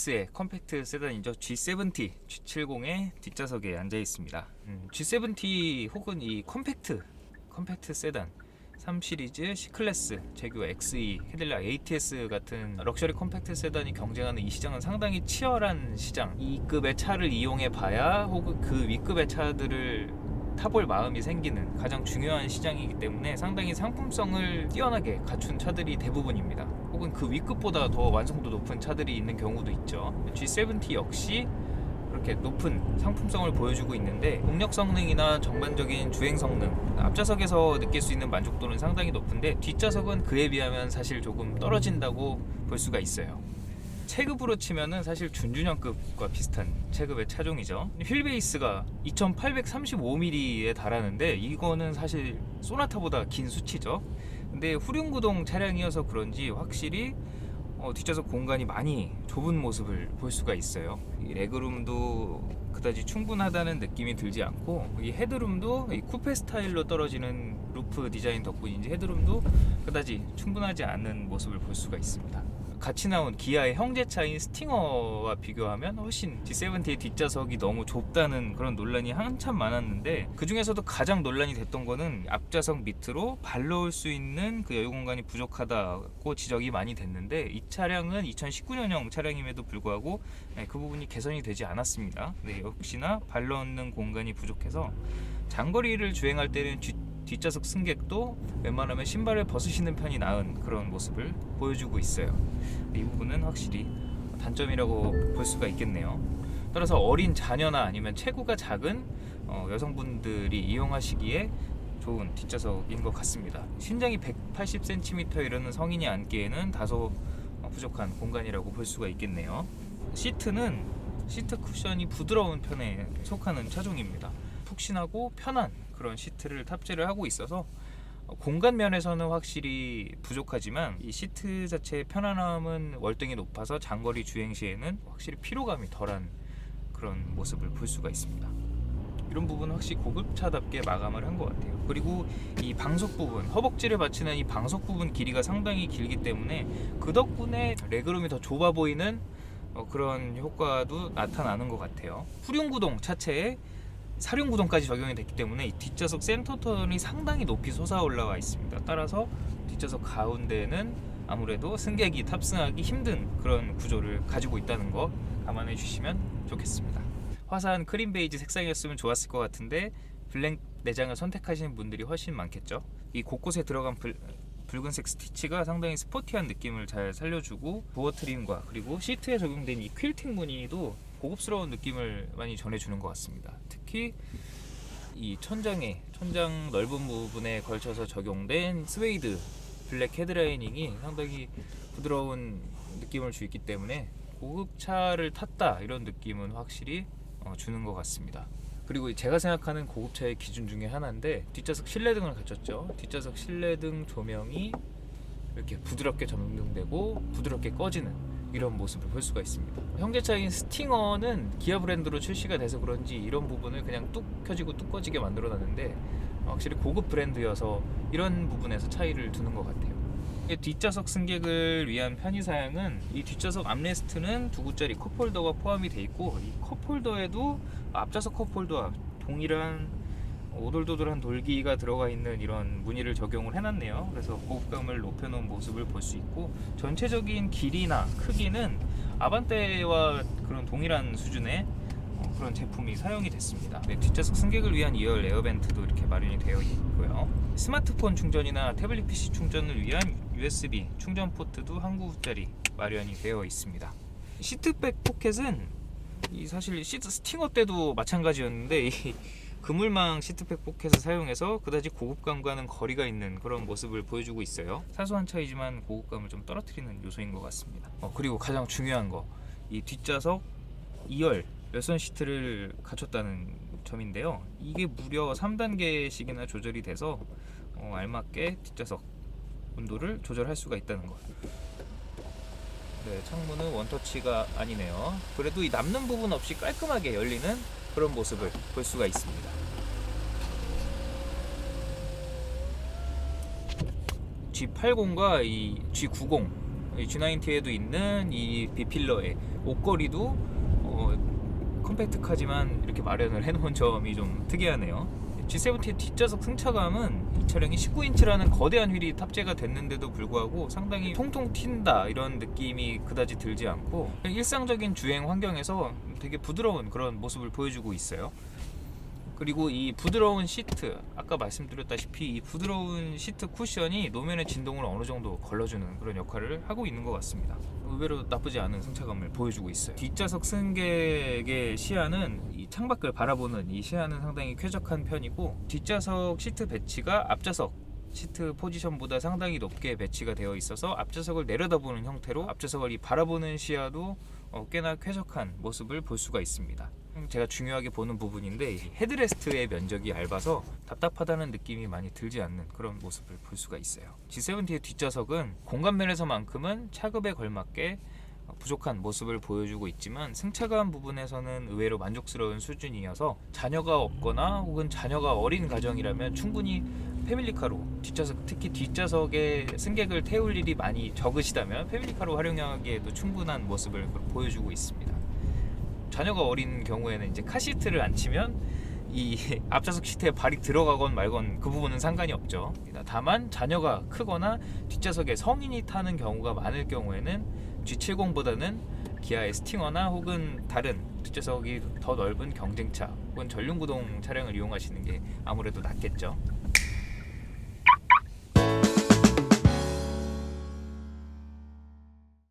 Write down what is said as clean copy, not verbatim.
클래스의 컴팩트 세단이죠. G70, G70의 뒷좌석에 앉아 있습니다. G70 혹은 이 컴팩트 세단 3 시리즈, C 클래스, 제규어 XE, 캐딜락 ATS 같은 럭셔리 컴팩트 세단이 경쟁하는 이 시장은 상당히 치열한 시장. 이 급의 차를 이용해 봐야 혹은 그 위급의 차들을 타볼 마음이 생기는 가장 중요한 시장이기 때문에 상당히 상품성을 뛰어나게 갖춘 차들이 대부분입니다. 혹은 그 위급보다 더 완성도 높은 차들이 있는 경우도 있죠. G70 역시 그렇게 높은 상품성을 보여주고 있는데 동력 성능이나 전반적인 주행 성능, 앞좌석에서 느낄 수 있는 만족도는 상당히 높은데 뒷좌석은 그에 비하면 사실 조금 떨어진다고 볼 수가 있어요. 체급으로 치면은 사실 준준형급과 비슷한 체급의 차종이죠. 휠 베이스가 2835mm에 달하는데 이거는 사실 소나타보다 긴 수치죠. 근데 후륜구동 차량이어서 그런지 확실히 뒷좌석 공간이 많이 좁은 모습을 볼 수가 있어요. 이 레그룸도 그다지 충분하다는 느낌이 들지 않고, 이 헤드룸도 이 쿠페 스타일로 떨어지는 루프 디자인 덕분인지 헤드룸도 그다지 충분하지 않은 모습을 볼 수가 있습니다. 같이 나온 기아의 형제차인 스팅어와 비교하면 훨씬 G70의 뒷좌석이 너무 좁다는 그런 논란이 한참 많았는데, 그 중에서도 가장 논란이 됐던 거는 앞좌석 밑으로 발 넣을 수 있는 그 여유 공간이 부족하다고 지적이 많이 됐는데, 이 차량은 2019년형 차량임에도 불구하고 그 부분이 개선이 되지 않았습니다. 네, 역시나 발 넣는 공간이 부족해서 장거리를 주행할 때는 뒷좌석 승객도 웬만하면 신발을 벗으시는 편이 나은 그런 모습을 보여주고 있어요. 이 부분은 확실히 단점이라고 볼 수가 있겠네요. 따라서 어린 자녀나 아니면 체구가 작은 여성분들이 이용하시기에 좋은 뒷좌석인 것 같습니다. 신장이 180cm 이르는 성인이 앉기에는 다소 부족한 공간이라고 볼 수가 있겠네요. 시트는 시트 쿠션이 부드러운 편에 속하는 차종입니다. 푹신하고 편한 그런 시트를 탑재를 하고 있어서 공간 면에서는 확실히 부족하지만 이 시트 자체의 편안함은 월등히 높아서 장거리 주행 시에는 확실히 피로감이 덜한 그런 모습을 볼 수가 있습니다. 이런 부분은 확실히 고급차답게 마감을 한 것 같아요. 그리고 이 방석 부분, 허벅지를 받치는 이 방석 부분 길이가 상당히 길기 때문에 그 덕분에 레그룸이 더 좁아 보이는 그런 효과도 나타나는 것 같아요. 후륜구동 차체에 사륜구동까지 적용이 됐기 때문에 이 뒷좌석 센터턴이 상당히 높이 솟아 올라와 있습니다. 따라서 뒷좌석 가운데는 아무래도 승객이 탑승하기 힘든 그런 구조를 가지고 있다는 거 감안해 주시면 좋겠습니다. 화사한 크림 베이지 색상이었으면 좋았을 것 같은데 블랙 내장을 선택하시는 분들이 훨씬 많겠죠. 이 곳곳에 들어간 붉은색 스티치가 상당히 스포티한 느낌을 잘 살려주고, 도어 트림과 그리고 시트에 적용된 이 퀼팅 무늬도 고급스러운 느낌을 많이 전해주는 것 같습니다. 특히 이 천장 넓은 부분에 걸쳐서 적용된 스웨이드 블랙 헤드라이닝이 상당히 부드러운 느낌을 주기 때문에 고급차를 탔다 이런 느낌은 확실히 주는 것 같습니다. 그리고 제가 생각하는 고급차의 기준 중에 하나인데, 뒷좌석 실내등을 갖췄죠. 뒷좌석 실내등 조명이 이렇게 부드럽게 점등되고 부드럽게 꺼지는 이런 모습을 볼 수가 있습니다. 형제차인 스팅어는 기아 브랜드로 출시가 돼서 그런지 이런 부분을 그냥 뚝 켜지고 뚝 꺼지게 만들어 놨는데, 확실히 고급 브랜드여서 이런 부분에서 차이를 두는 것 같아요. 뒷좌석 승객을 위한 편의사양은 이 뒷좌석 암레스트는 2구짜리 컵홀더가 포함이 되어 있고, 이 컵홀더에도 앞좌석 컵홀더와 동일한 오돌도돌한 돌기가 들어가 있는 이런 무늬를 적용을 해놨네요. 그래서 고급감을 높여놓은 모습을 볼 수 있고, 전체적인 길이나 크기는 아반떼와 그런 동일한 수준의 그런 제품이 사용이 됐습니다. 네, 뒷좌석 승객을 위한 2열 에어벤트도 이렇게 마련이 되어 있고요. 스마트폰 충전이나 태블릿 PC 충전을 위한 USB 충전 포트도 한 구짜리 마련이 되어 있습니다. 시트백 포켓은 사실 시트 스팅어 때도 마찬가지였는데, 이 그물망 시트백 포켓을 사용해서 그다지 고급감과는 거리가 있는 그런 모습을 보여주고 있어요. 사소한 차이지만 고급감을 좀 떨어뜨리는 요소인 것 같습니다. 그리고 가장 중요한 거, 이 뒷좌석 2열 열선 시트를 갖췄다는 점인데요. 이게 무려 3단계씩이나 조절이 돼서 알맞게 뒷좌석 온도를 조절할 수가 있다는 것. 네, 창문은 원터치가 아니네요. 그래도 이 남는 부분 없이 깔끔하게 열리는 그런 모습을 볼 수가 있습니다. G80과 이 G90, G90에도 있는 이 B필러의 옷걸이도 컴팩트카지만 이렇게 마련을 해놓은 점이 좀 특이하네요. G70의 뒷좌석 승차감은 이 차량이 19인치라는 거대한 휠이 탑재가 됐는데도 불구하고 상당히 통통 튄다 이런 느낌이 그다지 들지 않고 일상적인 주행 환경에서 되게 부드러운 그런 모습을 보여주고 있어요. 그리고 이 부드러운 시트, 아까 말씀드렸다시피 이 부드러운 시트 쿠션이 노면의 진동을 어느 정도 걸러주는 그런 역할을 하고 있는 것 같습니다. 의외로 나쁘지 않은 승차감을 보여주고 있어요. 뒷좌석 승객의 시야는 이 창밖을 바라보는 이 시야는 상당히 쾌적한 편이고, 뒷좌석 시트 배치가 앞좌석 시트 포지션보다 상당히 높게 배치가 되어 있어서 앞좌석을 내려다보는 형태로 앞좌석을 바라보는 시야도 꽤나 쾌적한 모습을 볼 수가 있습니다. 제가 중요하게 보는 부분인데, 헤드레스트의 면적이 얇아서 답답하다는 느낌이 많이 들지 않는 그런 모습을 볼 수가 있어요. G70의 뒷좌석은 공간 면에서만큼은 차급에 걸맞게 부족한 모습을 보여주고 있지만 승차감 부분에서는 의외로 만족스러운 수준이어서 자녀가 없거나 혹은 자녀가 어린 가정이라면 충분히 패밀리카로, 뒷좌석, 특히 뒷좌석에 승객을 태울 일이 많이 적으시다면 패밀리카로 활용하기에도 충분한 모습을 보여주고 있습니다. 자녀가 어린 경우에는 이제 카시트를 안 치면 이 앞좌석 시트에 발이 들어가건 말건 그 부분은 상관이 없죠. 다만 자녀가 크거나 뒷좌석에 성인이 타는 경우가 많을 경우에는 G70보다는 기아의 스팅어나 혹은 다른 뒷좌석이 더 넓은 경쟁차 혹은 전륜구동 차량을 이용하시는 게 아무래도 낫겠죠.